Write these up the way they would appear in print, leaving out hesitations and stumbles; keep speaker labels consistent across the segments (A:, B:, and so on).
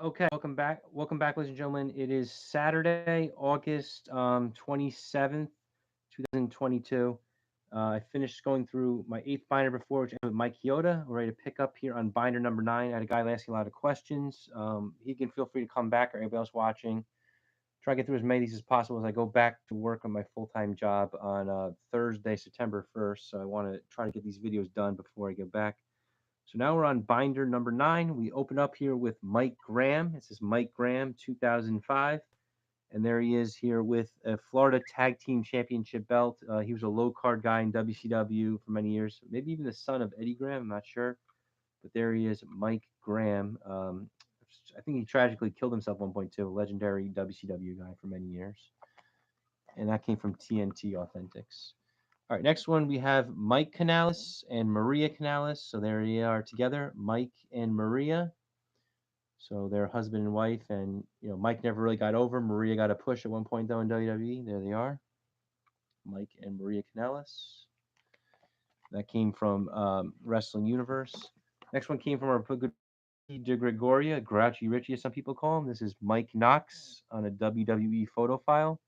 A: Okay, welcome back. Welcome back, ladies and gentlemen. It is Saturday, August 27th, 2022. I finished going through my eighth binder before, which ended with Mike Chioda. We're ready to pick up here on binder number nine. I had a guy asking a lot of questions. He can feel free to come back, or anybody else watching. Try to get through as many of these as possible as I go back to work on my full-time job on Thursday, September 1st. So I want to try to get these videos done before I get back. So now we're on binder number nine. We open up here with Mike Graham. It says Mike Graham, 2005. And there he is here with a Florida Tag Team Championship belt. He was a low card guy in WCW for many years, maybe even the son of Eddie Graham. I'm not sure. But there he is, Mike Graham. I think he tragically killed himself at one point too. A legendary WCW guy for many years. And that came from TNT Authentics. All right, next one we have Mike Canales and Maria Canales. So there they are together, Mike and Maria. So they're husband and wife, and Mike never really got over. Maria got a push at one point though in WWE. There they are, Mike and Maria Canales. That came from Wrestling Universe. Next one came from our good de Gregoria, Grouchy Richie, as some people call him. This is Mike Knox on a WWE photo file.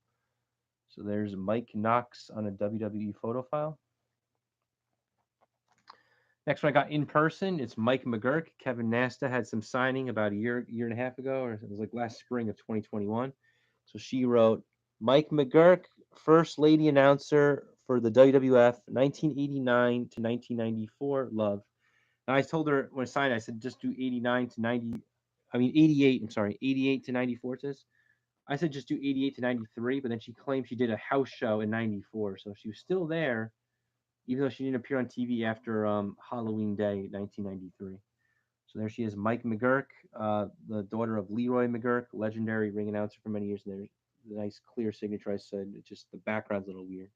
A: So there's Mike Knox on a WWE photo file. Next one I got in person. It's Mike Mcgurk. Kevin Nasta had some signing about a year and a half ago, or it was like last spring of 2021. So she wrote, Mike McGurk, first lady announcer for the WWF, 1989 to 1994. Love. And I told her when I signed, I said just do 89 to 90. I mean 88. I'm sorry, 88 to 94. It says. I said just do 88 to 93, but then she claimed she did a house show in 94, so she was still there even though she didn't appear on TV after Halloween Day, 1993. So there she is, Mike McGurk, the daughter of Leroy McGurk, legendary ring announcer for many years. And there's the nice clear signature. I said it's just the background's a little weird.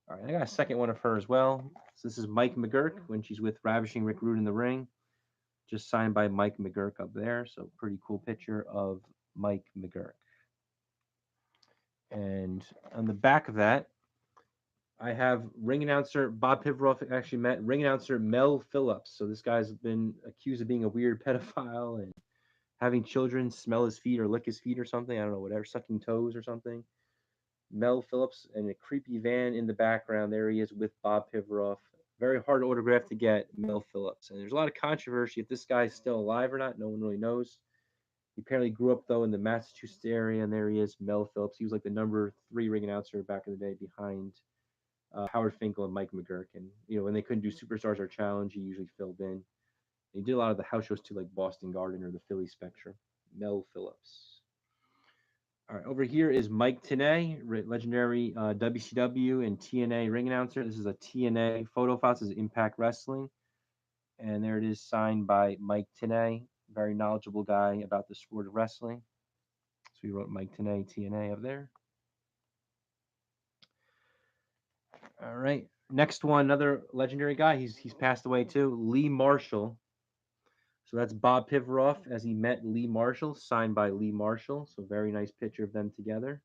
A: All right, I got a second one of her as well. So this is Mike McGurk when she's with Ravishing Rick Rude in the ring, just signed by Mike McGurk up there. So pretty cool picture of Mike McGurk. And on the back of that, I have ring announcer Bob Pivaroff actually met ring announcer Mel Phillips. So this guy's been accused of being a weird pedophile and having children smell his feet or lick his feet or something. I don't know, whatever, sucking toes or something. Mel Phillips and a creepy van in the background. There he is with Bob Pivaroff. Very hard autograph to get, Mel Phillips. And there's a lot of controversy if this guy's still alive or not. No one really knows. He apparently grew up though in the Massachusetts area, and there he is, Mel Phillips. He was like the number three ring announcer back in the day behind Howard Finkel and Mike McGurk. And when they couldn't do Superstars or Challenge, he usually filled in. He did a lot of the house shows too, like Boston Garden or the Philly Spectrum. Mel Phillips. All right, over here is Mike Tinay, legendary WCW and TNA ring announcer. This is a TNA photo file. This is Impact Wrestling, and there it is, signed by Mike Tinay, very knowledgeable guy about the sport of wrestling. So we wrote Mike Tinay, TNA up there. All right. Next one, another legendary guy. He's passed away too. Lee Marshall. So that's Bob Pivaroff as he met Lee Marshall, signed by Lee Marshall. So very nice picture of them together.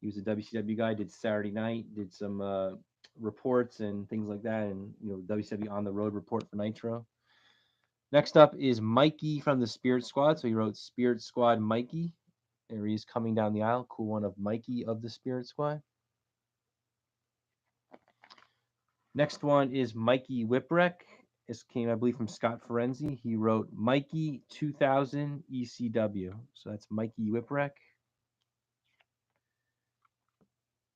A: He was a WCW guy. Did Saturday Night. Did some reports and things like that. And WCW on the road report for Nitro. Next up is Mikey from the Spirit Squad. So he wrote Spirit Squad Mikey. There he is coming down the aisle. Cool one of Mikey of the Spirit Squad. Next one is Mikey Whipwreck. This came, I believe, from Scott Ferenzi. He wrote Mikey 2000 ECW. So that's Mikey Whipwreck.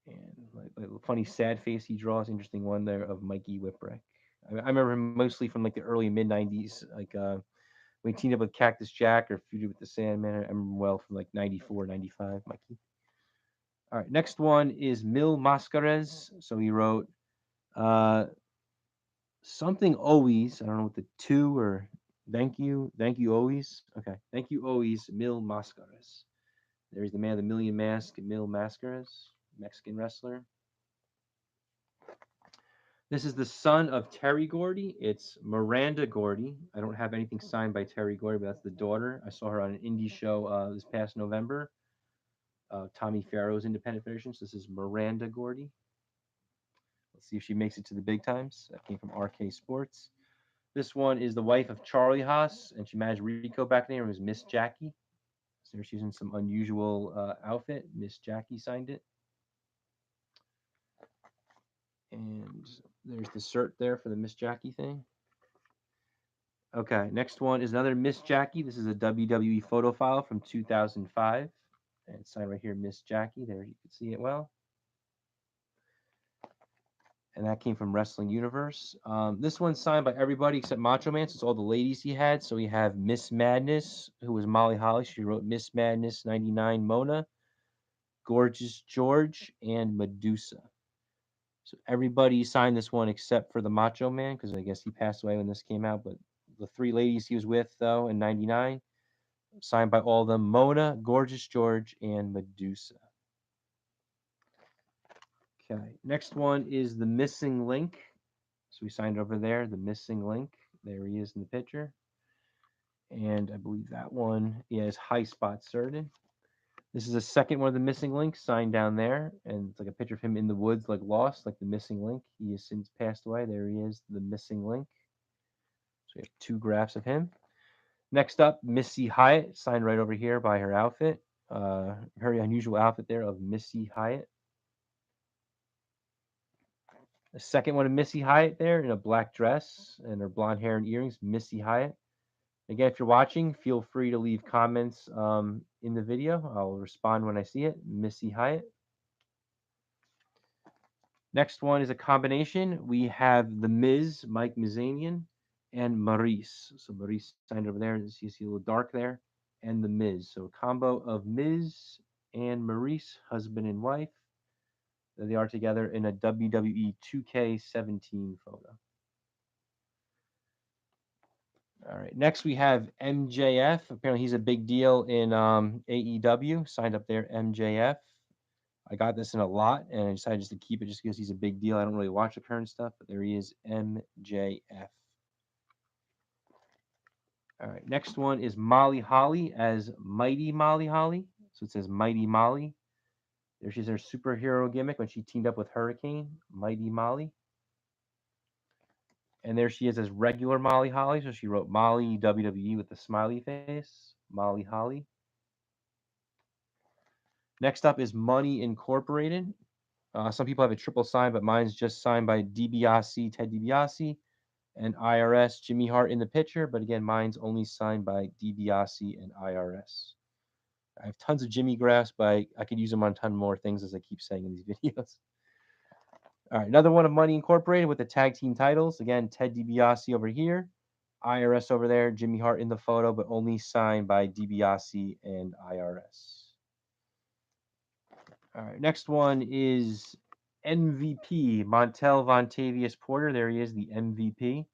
A: And like a funny sad face he draws. Interesting one there of Mikey Whipwreck. I remember him mostly from like the early mid 90s, like when he teamed up with Cactus Jack or feuded with the Sandman. I remember well from like 94, 95, Mikey. All right, next one is Mil Mascaras. So he wrote something always. I don't know what the two or thank you always. Okay, thank you always, Mil Mascaras. There's the man of the million mask, Mil Mascaras, Mexican wrestler. This is the son of Terry Gordy. It's Miranda Gordy. I don't have anything signed by Terry Gordy, but that's the daughter. I saw her on an indie show this past November. Tommy Farrow's independent version. So this is Miranda Gordy. Let's see if she makes it to the big times. That came from RK Sports. This one is the wife of Charlie Haas, and she managed Rico back then. It was Miss Jackie. So she's in some unusual outfit. Miss Jackie signed it. And there's the cert there for the Miss Jackie thing. Okay, next one is another Miss Jackie. This is a WWE photo file from 2005. And it's signed right here, Miss Jackie. There, you can see it well. And that came from Wrestling Universe. This one's signed by everybody except Macho Man. So it's all the ladies he had. So we have Miss Madness, who was Molly Holly. She wrote Miss Madness 99 Mona, Gorgeous George, and Medusa. So everybody signed this one except for the Macho Man, because I guess he passed away when this came out. But the three ladies he was with, though, in 99, signed by all of them: Mona, Gorgeous George, and Medusa. Okay, next one is the Missing Link. So we signed over there, the Missing Link. There he is in the picture. And I believe that one is High Spot Certain. This is the second one of the Missing Links signed down there. And it's like a picture of him in the woods, like lost, like the Missing Link. He has since passed away. There he is, the Missing Link. So we have two graphs of him. Next up, Missy Hyatt, signed right over here by her outfit. Very unusual outfit there of Missy Hyatt. The second one of Missy Hyatt there in a black dress and her blonde hair and earrings, Missy Hyatt. Again, if you're watching, feel free to leave comments in the video. I'll respond when I see it. Missy Hyatt. Next one is a combination. We have The Miz, Mike Mizanian, and Maurice. So Maurice signed over there. You see a little dark there. And The Miz. So a combo of Miz and Maurice, husband and wife. There they are together in a WWE 2K17 photo. All right. Next, we have MJF. Apparently, he's a big deal in AEW. Signed up there, MJF. I got this in a lot, and I decided just to keep it just because he's a big deal. I don't really watch the current stuff, but there he is, MJF. All right. Next one is Molly Holly as Mighty Molly Holly. So it says Mighty Molly. There she's her superhero gimmick when she teamed up with Hurricane, Mighty Molly. And there she is as regular Molly Holly. So she wrote Molly WWE with the smiley face, Molly Holly. Next up is Money Incorporated. Some people have a triple sign, but mine's just signed by DiBiase, Ted DiBiase, and IRS, Jimmy Hart in the picture. But again, mine's only signed by DiBiase and IRS. I have tons of Jimmy graphs, but I could use them on a ton more things, as I keep saying in these videos. All right, another one of Money Incorporated with the tag team titles. Again, Ted DiBiase over here, IRS over there, Jimmy Hart in the photo, but only signed by DiBiase and IRS. All right, next one is MVP, Montel Vontavious Porter. There he is, the MVP,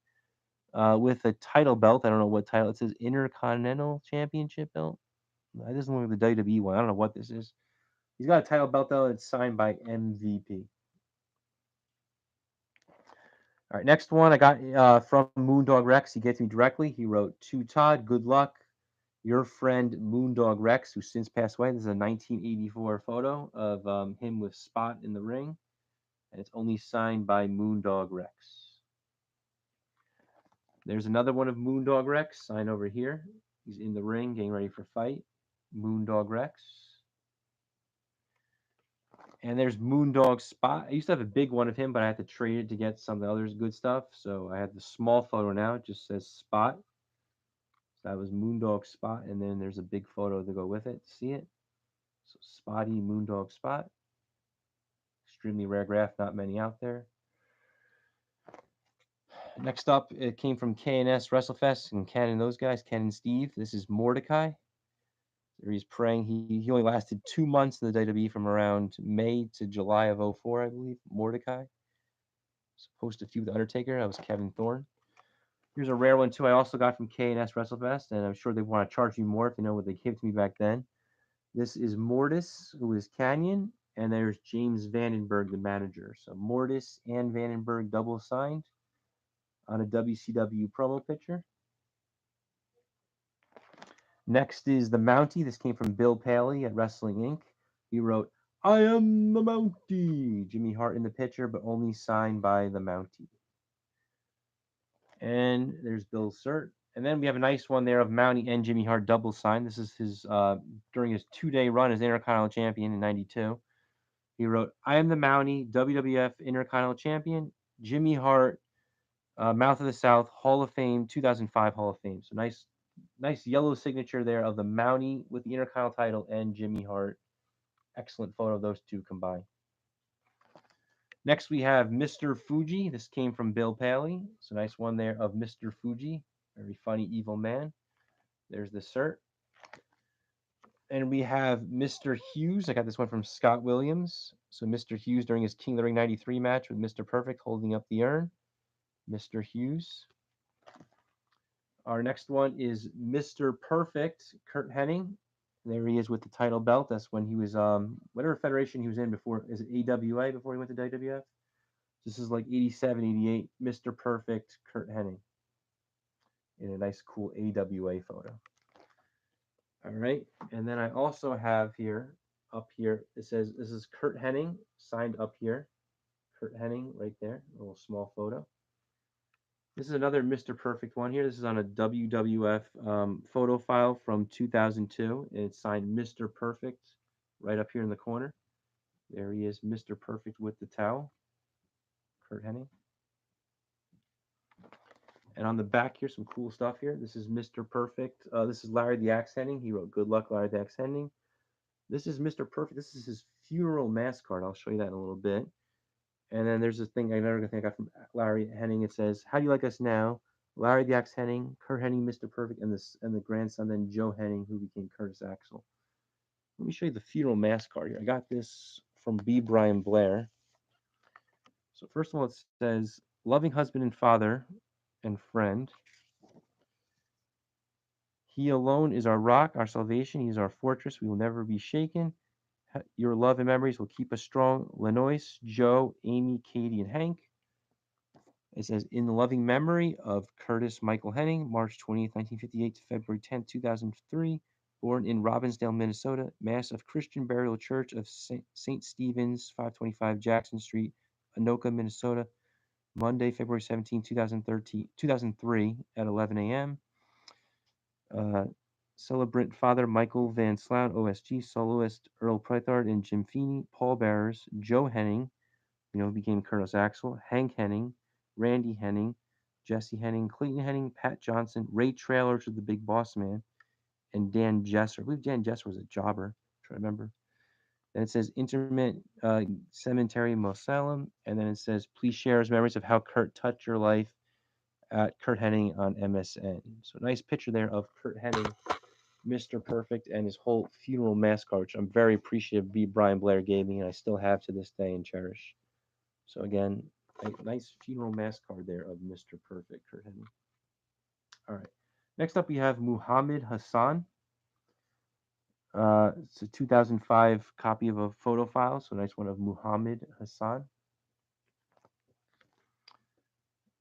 A: with a title belt. I don't know what title. It says Intercontinental Championship belt. That doesn't look like the WWE one. I don't know what this is. He's got a title belt, though. It's signed by MVP. All right, next one I got from Moondog Rex. He gets me directly. He wrote, "To Todd, good luck. Your friend Moondog Rex, who since passed away." This is a 1984 photo of him with Spot in the ring. And it's only signed by Moondog Rex. There's another one of Moondog Rex, signed over here. He's in the ring, getting ready for fight. Moondog Rex. And there's Moondog Spot. I used to have a big one of him, but I had to trade it to get some of the other good stuff. So I have the small photo now. It just says Spot. So that was Moondog Spot, and then there's a big photo to go with it. See it? So Spotty Moondog Spot. Extremely rare graph, not many out there. Next up, it came from K&S WrestleFest and Ken and those guys, Ken and Steve. This is Mordecai. He's praying. He only lasted 2 months in the WWE from around May to July of 04, I believe. Mordecai. Supposed to feud with the Undertaker. That was Kevin Thorne. Here's a rare one, too. I also got from K&S WrestleFest, and I'm sure they want to charge me more if they know what they gave to me back then. This is Mortis, who is Canyon, and there's James Vandenberg, the manager. So Mortis and Vandenberg double signed on a WCW promo picture. Next is the Mountie. This came from Bill Paley at Wrestling Inc. He wrote, "I am the Mountie." Jimmy Hart in the picture, but only signed by the Mountie. And there's Bill Cert. And then we have a nice one there of Mountie and Jimmy Hart double sign. This is his during his 2-day run as Intercontinental Champion in '92. He wrote, "I am the Mountie, WWF Intercontinental Champion, Jimmy Hart, Mouth of the South, Hall of Fame, 2005 Hall of Fame." So nice yellow signature there of the Mountie with the Intercontinental title and Jimmy Hart. Excellent photo of those two combined. Next, we have Mr. Fuji. This came from Bill Paley. So nice one there of Mr. Fuji. Very funny, evil man. There's the cert. And we have Mr. Hughes. I got this one from Scott Williams. So Mr. Hughes during his King of the Ring 93 match with Mr. Perfect holding up the urn. Mr. Hughes. Our next one is Mr. Perfect, Kurt Henning. There he is with the title belt. That's when he was whatever federation he was in before. Is it AWA before he went to WWF? This is like 87, 88. Mr. Perfect, Kurt Henning. In a nice, cool AWA photo. All right. And then I also have here, up here, it says this is Kurt Henning, signed up here. Kurt Henning right there, a little small photo. This is another Mr. Perfect one here. This is on a WWF photo file from 2002. And it's signed Mr. Perfect right up here in the corner. There he is, Mr. Perfect with the towel. Kurt Henning. And on the back here, some cool stuff here. This is Mr. Perfect. This is Larry the Axe Henning. He wrote, "Good luck, Larry the Axe Henning." This is Mr. Perfect. This is his funeral mass card. I'll show you that in a little bit. And then there's this thing, another thing I got from Larry Henning. It says, "How do you like us now? Larry the Axe Henning, Kurt Henning, Mr. Perfect, and the grandson, then Joe Henning, who became Curtis Axel." Let me show you the funeral mass card here. I got this from B. Brian Blair. So first of all, it says, "Loving husband and father and friend. He alone is our rock, our salvation. He is our fortress. We will never be shaken. Your love and memories will keep us strong. Lenois, Joe, Amy, Katie, and Hank." It says, "In the loving memory of Curtis Michael Henning, March 20th, 1958 to February 10th, 2003, born in Robbinsdale, Minnesota, Mass of Christian Burial Church of St. Stephen's, 525 Jackson Street, Anoka, Minnesota, Monday, February 17, 2003 at 11 a.m. Celebrant Father Michael Van Slout, OSG, soloist Earl Prithard and Jim Feeney, pallbearers Joe Henning, became Curtis Axel, Hank Henning, Randy Henning, Jesse Henning, Clayton Henning, Pat Johnson, Ray Traylor, which was the big boss man, and Dan Jesser. I believe Dan Jesser was a jobber, I remember. Then it says Interment Cemetery, Mosalem, and then it says, "Please share his memories of how Kurt touched your life at Kurt Henning on MSN." So nice picture there of Kurt Henning, Mr. Perfect, and his whole funeral mass card, which I'm very appreciative B. Brian Blair gave me, and I still have to this day and cherish. So again, a nice funeral mass card there of Mr. Perfect, Kurt Hennig. All right. Next up, we have Muhammad Hassan. It's a 2005 copy of a photo file, so a nice one of Muhammad Hassan.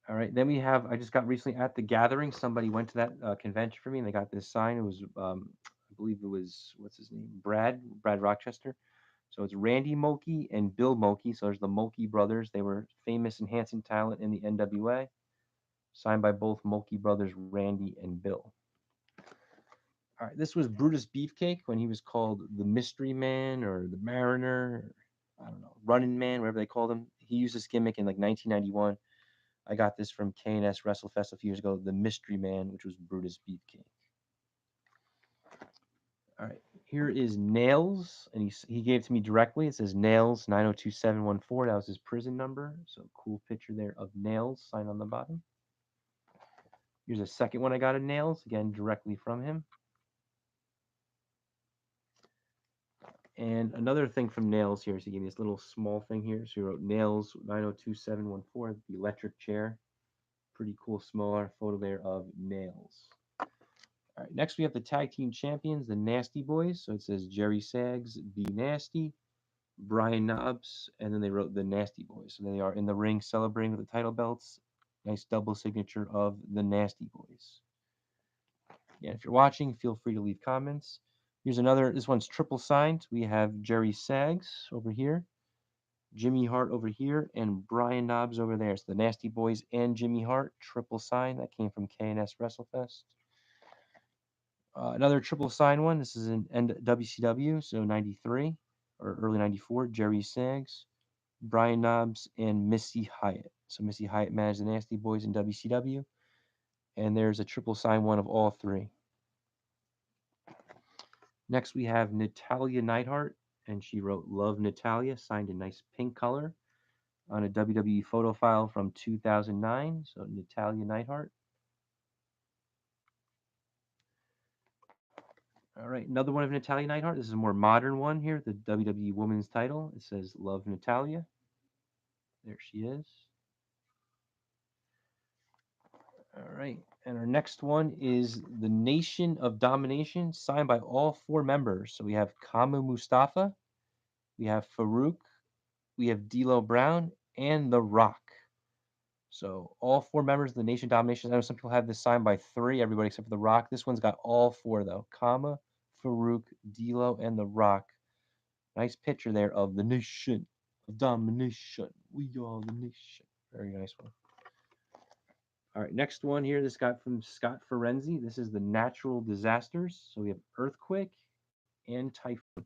A: All right. Then we have, I just got recently at the gathering, somebody went to that convention for me, and they got this sign. It was, I believe it was, what's his name? Brad Rochester. So it's Randy Mulkey and Bill Mulkey. So there's the Mulkey brothers. They were famous and handsome talent in the NWA. Signed by both Mulkey brothers, Randy and Bill. All right, this was Brutus Beefcake when he was called the Mystery Man or the Mariner, or, I don't know, Running Man, whatever they called him. He used this gimmick in like 1991. I got this from K&S WrestleFest a few years ago, the Mystery Man, which was Brutus Beefcake. All right, here is Nails, and he gave it to me directly. It says Nails 902714. That was his prison number. So cool picture there of Nails signed on the bottom. Here's a second one I got of Nails, again directly from him. And another thing from Nails here, so he gave me this little small thing here. So he wrote Nails 902714, the electric chair. Pretty cool smaller photo there of Nails. All right, next we have the tag team champions, the Nasty Boys. So it says Jerry Sags, B Nasty, Brian Knobs, and then they wrote the Nasty Boys. So they are in the ring celebrating with the title belts. Nice double signature of the Nasty Boys. Yeah, if you're watching, feel free to leave comments. Here's another, this one's triple signed. We have Jerry Sags over here. Jimmy Hart over here, and Brian Knobbs over there. So the Nasty Boys and Jimmy Hart, triple sign. That came from KNS WrestleFest. Another triple sign one. This is in WCW, so 93 or early 94. Jerry Snaggs, Brian Knobbs, and Missy Hyatt. So Missy Hyatt managed the Nasty Boys in WCW. And there's a triple sign one of all three. Next, we have Natalya Nightheart, and she wrote Love Natalya, signed in nice pink color on a WWE photo file from 2009. So Natalya Nightheart. All right, another one of Natalya Nightheart. This is a more modern one here, the WWE Women's title. It says Love Natalya. There she is. All right, and our next one is the Nation of Domination, signed by all four members. So we have Kama Mustafa, we have Farouk, we have D'Lo Brown, and The Rock. So all four members of the Nation of Domination. I know some people have this signed by three, everybody except for The Rock. This one's got all four though: Kama, Farouk, D'Lo, and The Rock. Nice picture there of the Nation of Domination. We are the nation. Very nice one. All right, next one here. This got from Scott Ferenzi. This is the natural disasters. So we have earthquake and typhoon.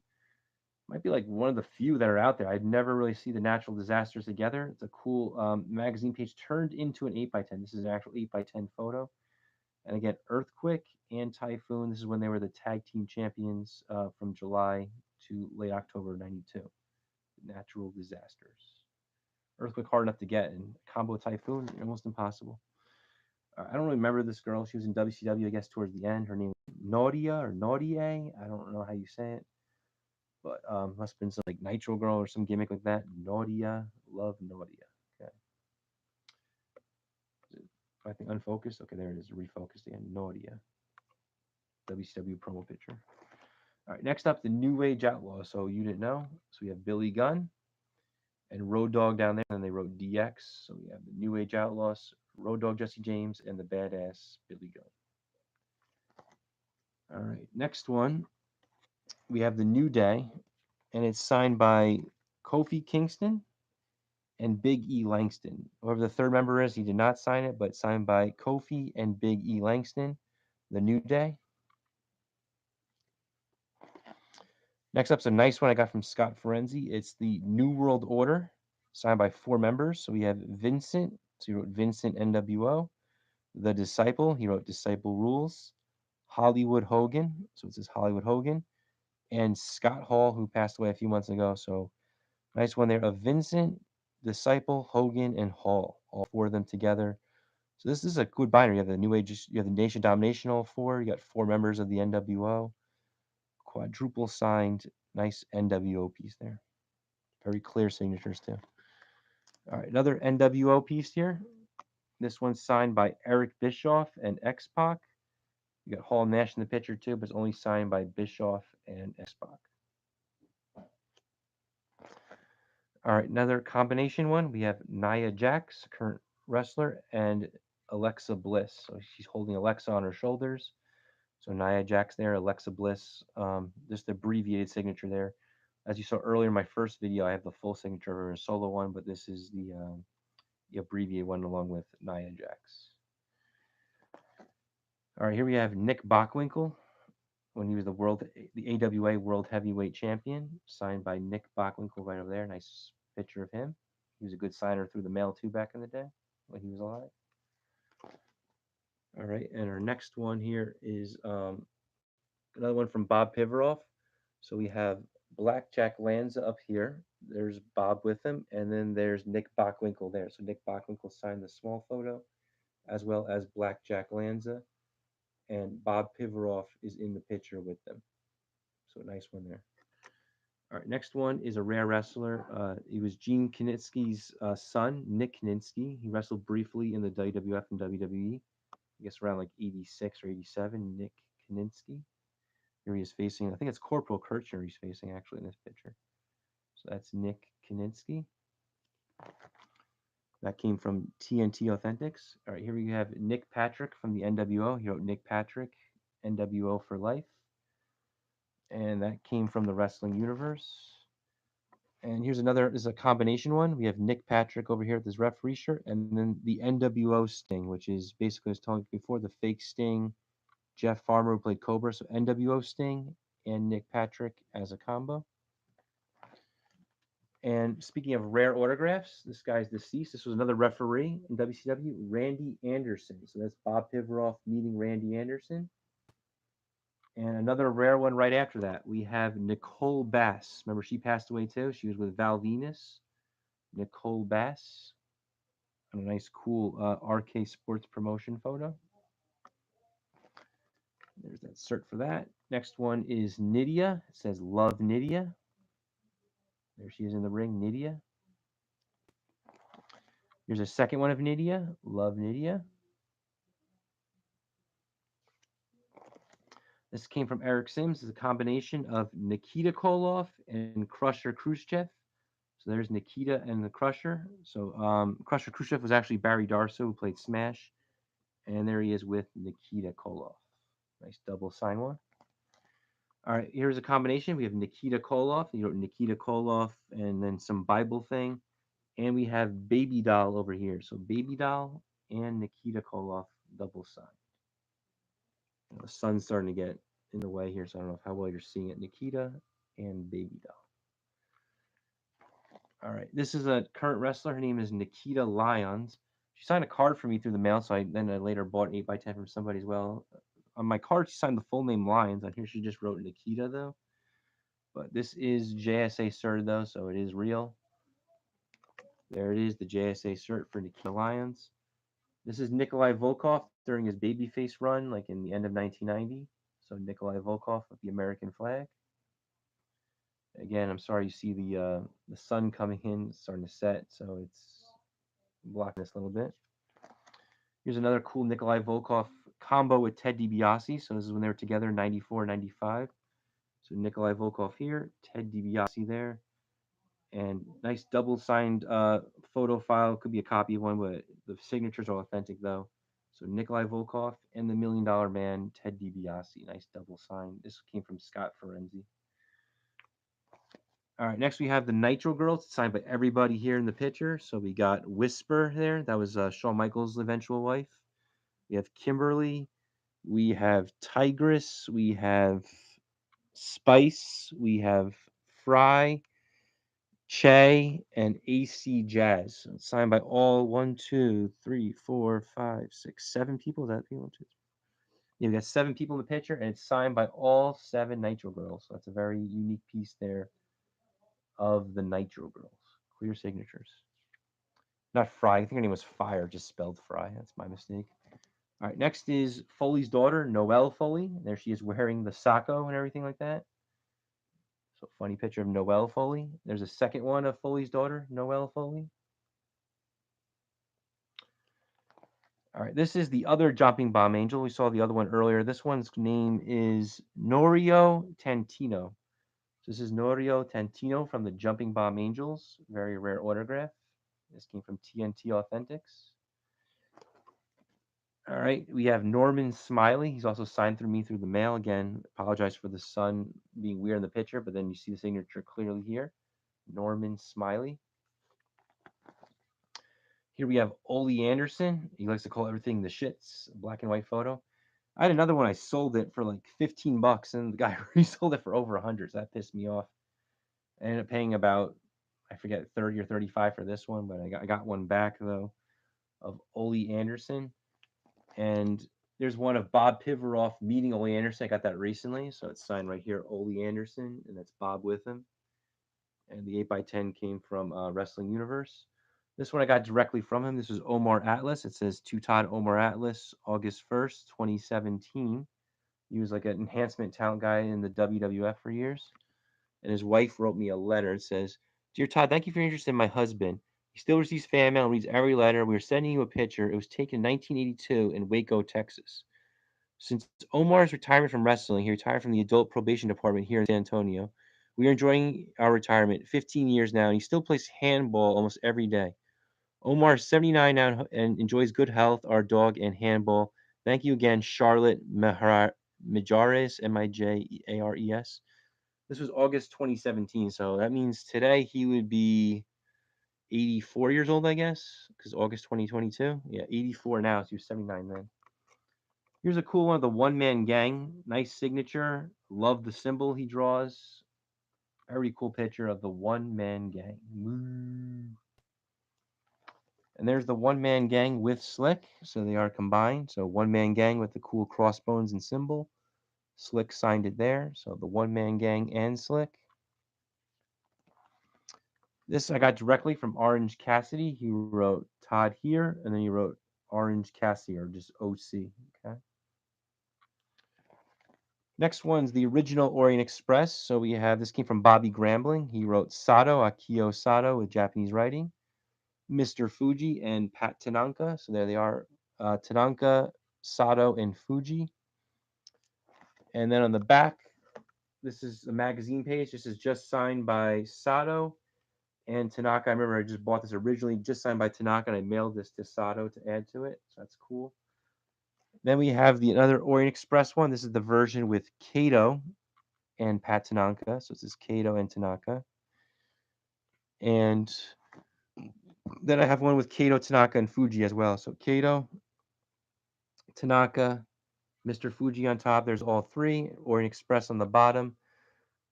A: Might be like one of the few that are out there. I'd never really see the natural disasters together. It's a cool magazine page turned into an 8x10. This is an actual 8x10 photo. And again, earthquake and typhoon. This is when they were the tag team champions from July to late October of '92. Natural disasters. Earthquake hard enough to get, and combo typhoon almost impossible. I don't really remember this girl. She was in WCW, I guess, towards the end. Her name was Nadia or Naudie. I don't know how you say it, but must have been some like Nitro Girl or some gimmick like that. Nadia, love Nadia. Okay. I think unfocused. Okay, there it is. Refocused again. Nadia. WCW promo picture. All right, next up, the New Age Outlaws. So you didn't know. So we have Billy Gunn and Road Dogg down there, and they wrote DX. So we have the New Age Outlaws, Road Dogg Jesse James, and the badass Billy Gunn. All right, next one, we have the New Day, and it's signed by Kofi Kingston and Big E Langston. Whoever the third member is, he did not sign it, but signed by Kofi and Big E Langston, the New Day. Next up's a nice one I got from Scott Ferenzi. It's the New World Order, signed by four members. So we have Vincent, so he wrote Vincent NWO. The Disciple, he wrote Disciple Rules. Hollywood Hogan, so it says Hollywood Hogan. And Scott Hall, who passed away a few months ago. So nice one there of Vincent, Disciple, Hogan, and Hall. All four of them together. So this is a good binder. You have the New Age, you have the Nation Domination, all four. You got four members of the NWO. Quadruple signed, nice NWO piece there. Very clear signatures too. All right, another NWO piece here. This one's signed by Eric Bischoff and X-Pac. You got Hall and Nash in the picture too, but it's only signed by Bischoff and X-Pac. All right, another combination one. We have Nia Jax, current wrestler, and Alexa Bliss. So she's holding Alexa on her shoulders. So Nia Jax there, Alexa Bliss, just the abbreviated signature there. As you saw earlier in my first video, I have the full signature of her solo one, but this is the abbreviated one along with Nia Jax. All right, here we have Nick Bockwinkel when he was the AWA World Heavyweight Champion, signed by Nick Bockwinkel right over there. Nice picture of him. He was a good signer through the mail too back in the day when he was alive. All right, and our next one here is another one from Bob Pivaroff. So we have Blackjack Lanza up here. There's Bob with him, and then there's Nick Bockwinkel there. So Nick Bockwinkel signed the small photo, as well as Blackjack Lanza, and Bob Pivaroff is in the picture with them. So nice one there. All right, next one is a rare wrestler. He was Gene Kaninsky's son, Nick Kaninsky. He wrestled briefly in the WWF and WWE. I guess around like 86 or 87, Nick Kaninsky. Here he is facing, I think it's Corporal Kirchner he's facing actually in this picture. So that's Nick Kaninsky. That came from TNT Authentics. All right, here we have Nick Patrick from the NWO. He wrote Nick Patrick, NWO for life. And that came from the Wrestling Universe. And here's another, this is a combination one. We have Nick Patrick over here with his referee shirt, and then the NWO Sting, which is basically, I was telling you before, the fake Sting, Jeff Farmer who played Cobra, so NWO Sting and Nick Patrick as a combo. And speaking of rare autographs, this guy's deceased. This was another referee in WCW, Randy Anderson. So that's Bob Pivaroff meeting Randy Anderson. And another rare one right after that, we have Nicole Bass. Remember, she passed away too. She was with Val Venus. Nicole Bass. And a nice, cool RK Sports promotion photo. There's that cert for that. Next one is Nydia. It says Love Nydia. There she is in the ring, Nydia. Here's a second one of Nydia. Love Nydia. This came from Eric Sims. It's a combination of Nikita Koloff and Crusher Khrushchev. So there's Nikita and the Crusher. So Crusher Khrushchev was actually Barry Darso, who played Smash. And there he is with Nikita Koloff. Nice double sign one. All right, here's a combination. We have Nikita Koloff. You wrote Nikita Koloff and then some Bible thing. And we have Baby Doll over here. So Baby Doll and Nikita Koloff double sign. The sun's starting to get in the way here, so I don't know how well you're seeing it. Nikita and Baby Doll. All right, this is a current wrestler. Her name is Nikita Lyons. She signed a card for me through the mail, so I later bought 8x10 from somebody as well. On my card, she signed the full name Lyons. On here, she just wrote Nikita, though. But this is JSA cert, though, so it is real. There it is, the JSA cert for Nikita Lyons. This is Nikolai Volkov during his babyface run, like in the end of 1990. So Nikolai Volkov with the American flag. Again, I'm sorry you see the sun coming in, it's starting to set, so it's blocking this a little bit. Here's another cool Nikolai Volkov combo with Ted DiBiase. So this is when they were together, 94, 95. So Nikolai Volkov here, Ted DiBiase there. And nice double signed photo file. Could be a copy of one, but the signatures are authentic though. So Nikolai Volkov and the $1 Million Man, Ted DiBiase. Nice double sign. This came from Scott Ferenzi. All right, next we have the Nitro Girls, signed by everybody here in the picture. So we got Whisper there. That was Shawn Michaels' eventual wife. We have Kimberly. We have Tigress. We have Spice. We have Fry, Che, and AC Jazz. It's signed by all 1, 2, 3, 4, 5, 6, 7 people. Is that people? Yeah, we got 7 people in the picture, and it's signed by all 7 Nitro Girls. So that's a very unique piece there of the Nitro Girls. Clear signatures. Not Fry. I think her name was Fire, just spelled Fry. That's my mistake. All right, next is Foley's daughter, Noelle Foley. There she is wearing the sacco and everything like that. So funny picture of Noelle Foley. There's a second one of Foley's daughter, Noelle Foley. All right, this is the other Jumping Bomb Angel. We saw the other one earlier. This one's name is Norio Tantino. So this is Norio Tantino from the Jumping Bomb Angels. Very rare autograph. This came from TNT Authentics. All right, we have Norman Smiley. He's also signed through me through the mail. Again, apologize for the sun being weird in the picture, but then you see the signature clearly here. Norman Smiley. Here we have Ollie Anderson. He likes to call everything the shits. Black and white photo. I had another one. I sold it for like $15, and the guy resold it for over 100. So that pissed me off. I ended up paying about, I forget, 30 or 35 for this one, but I got one back though of Ollie Anderson. And there's one of Bob Pivaroff meeting Ollie Anderson. I got that recently, so it's signed right here, Ollie Anderson, and that's Bob with him. And the 8x10 came from Wrestling Universe. This one I got directly from him. This is Omar Atlas. It says to Todd Omar Atlas, August 1st, 2017. He was like an enhancement talent guy in the WWF for years. And his wife wrote me a letter. It says, Dear Todd, thank you for your interest in my husband. He still receives fan mail and reads every letter. We are sending you a picture. It was taken in 1982 in Waco, Texas. Since Omar's retirement from wrestling, he retired from the adult probation department here in San Antonio. We are enjoying our retirement 15 years now, and he still plays handball almost every day. Omar is 79 now and enjoys good health, our dog, and handball. Thank you again, Charlotte Mijares, Mijares. This was August 2017, so that means today he would be 84 years old, I guess, because August 2022. Yeah, 84 now, so he was 79 then. Here's a cool one, the One Man Gang. Nice signature. Love the symbol he draws. Very cool picture of the One Man Gang. Woo. And there's the One Man Gang with Slick, so they are combined. So One Man Gang with the cool crossbones and symbol. Slick signed it there, so the One Man Gang and Slick. This I got directly from Orange Cassidy. He wrote Todd here, and then he wrote Orange Cassidy, or just OC. Okay. Next one's the original Orient Express. So we have this came from Bobby Grambling. He wrote Sato, Akio Sato with Japanese writing, Mr. Fuji, and Pat Tanaka. So there they are, Tanaka, Sato, and Fuji. And then on the back, this is a magazine page. This is just signed by Sato and Tanaka. I remember I just bought this originally, just signed by Tanaka, and I mailed this to Sato to add to it. So that's cool. Then we have the another Orient Express one. This is the version with Kato and Pat Tanaka. So this is Kato and Tanaka. And then I have one with Kato, Tanaka, and Fuji as well. So Kato, Tanaka, Mr. Fuji on top. There's all three. Orient Express on the bottom.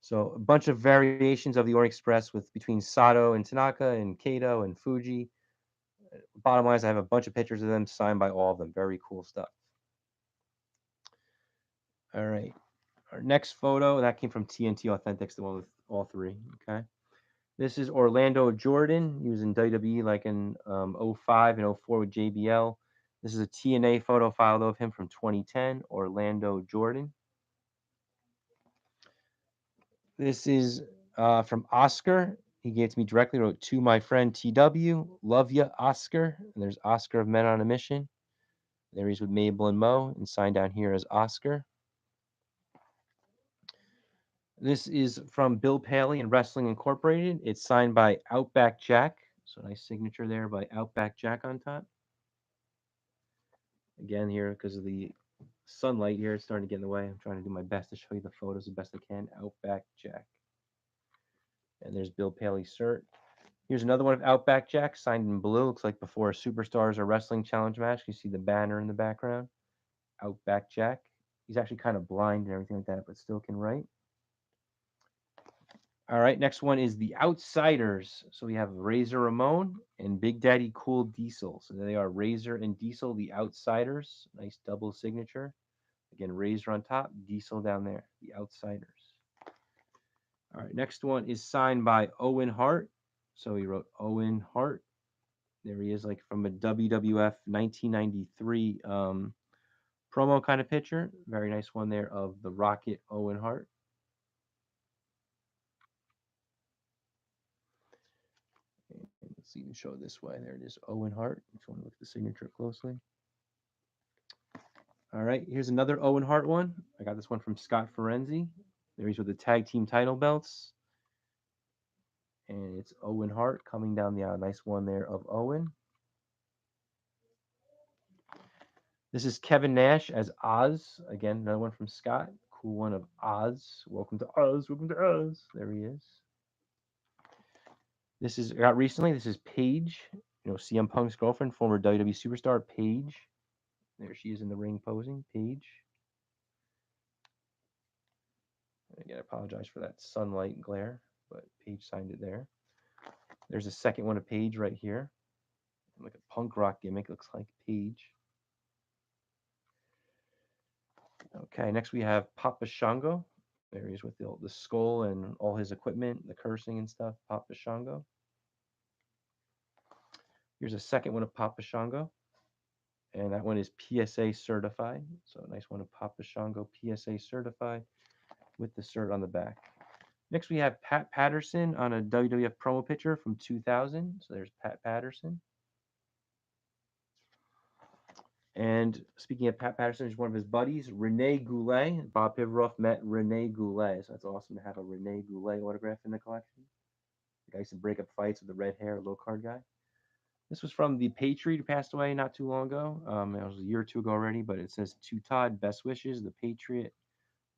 A: So a bunch of variations of the Orient Express with between Sato and Tanaka and Kato and Fuji. Bottom line is I have a bunch of pictures of them signed by all of them. Very cool stuff. All right. Our next photo, that came from TNT Authentics, the one with all three. Okay. This is Orlando Jordan. He was in WWE like in 05 and 04 with JBL. This is a TNA photo file though of him from 2010, Orlando Jordan. This is from Oscar. He gave it to me directly, wrote to my friend TW. Love ya, Oscar. And there's Oscar of Men on a Mission. There he's with Mabel and Mo, and signed down here as Oscar. This is from Bill Paley and Wrestling Incorporated. It's signed by Outback Jack. So nice signature there by Outback Jack on top. Again here, because of the sunlight here, it's starting to get in the way. I'm trying to do my best to show you the photos the best I can. Outback Jack. And there's Bill Paley's cert. Here's another one of Outback Jack, signed in blue. Looks like before a Superstars or Wrestling Challenge match. You see the banner in the background. Outback Jack. He's actually kind of blind and everything like that, but still can write. All right, next one is the Outsiders. So we have Razor Ramon and Big Daddy Cool Diesel. So they are Razor and Diesel, the Outsiders. Nice double signature. Again, Razor on top, Diesel down there, the Outsiders. All right, next one is signed by Owen Hart. So he wrote Owen Hart. There he is, like from a WWF 1993 promo kind of picture. Very nice one there of the Rocket Owen Hart. Let's even show it this way. There it is, Owen Hart. If you want to look at the signature closely. All right, here's another Owen Hart one. I got this one from Scott Ferenzi. There he's with the tag team title belts. And it's Owen Hart coming down the aisle. Nice one there of Owen. This is Kevin Nash as Oz. Again, another one from Scott. Cool one of Oz. Welcome to Oz. Welcome to Oz. There he is. This is got recently. This is Paige. You know, CM Punk's girlfriend, former WWE superstar Paige. There she is in the ring posing. Paige. Again, I apologize for that sunlight glare, but Paige signed it there. There's a second one of Paige right here. Like a punk rock gimmick. Looks like Paige. Okay, next we have Papa Shango. There he is with the skull and all his equipment, the cursing and stuff. Papa Shango. Here's a second one of Papa Shango. And that one is PSA certified. So a nice one of Papa Shango, PSA certified with the cert on the back. Next, we have Pat Patterson on a WWF promo picture from 2000. So there's Pat Patterson. And speaking of Pat Patterson, is one of his buddies, Rene Goulet. Bob Pivaroff met Rene Goulet. So that's awesome to have a Rene Goulet autograph in the collection. The guy used to break up fights with the red hair, low card guy. This was from the Patriot who passed away not too long ago. It was a year or two ago already, but it says to Todd, best wishes, the Patriot.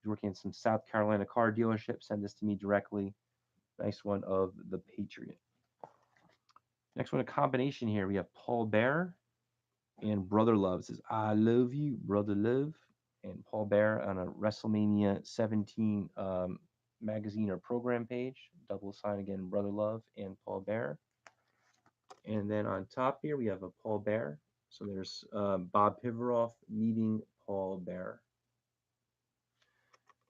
A: He's working at some South Carolina car dealership. Send this to me directly. Nice one of the Patriot. Next one, a combination here. We have Paul Bearer and Brother Love. It says, I love you, Brother Love. And Paul Bearer on a WrestleMania 17 magazine or program page. Double sign again, Brother Love and Paul Bearer. And then on top here, we have a Paul Bearer. So there's Bob Pivaroff meeting Paul Bearer.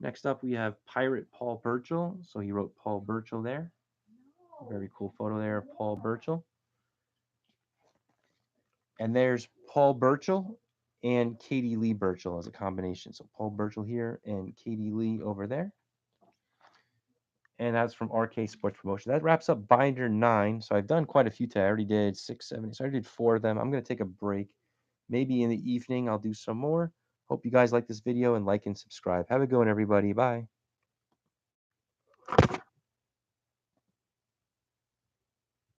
A: Next up, we have Pirate Paul Burchell. So he wrote Paul Burchell there. Very cool photo there of Paul Burchell. And there's Paul Burchell and Katie Lee Burchell as a combination. So Paul Burchell here and Katie Lee over there. And that's from RK Sports Promotion. That wraps up Binder 9. So I've done quite a few today. I already did 6, 7. So I already did 4 of them. I'm going to take a break. Maybe in the evening I'll do some more. Hope you guys like this video and like and subscribe. Have a good one, everybody. Bye.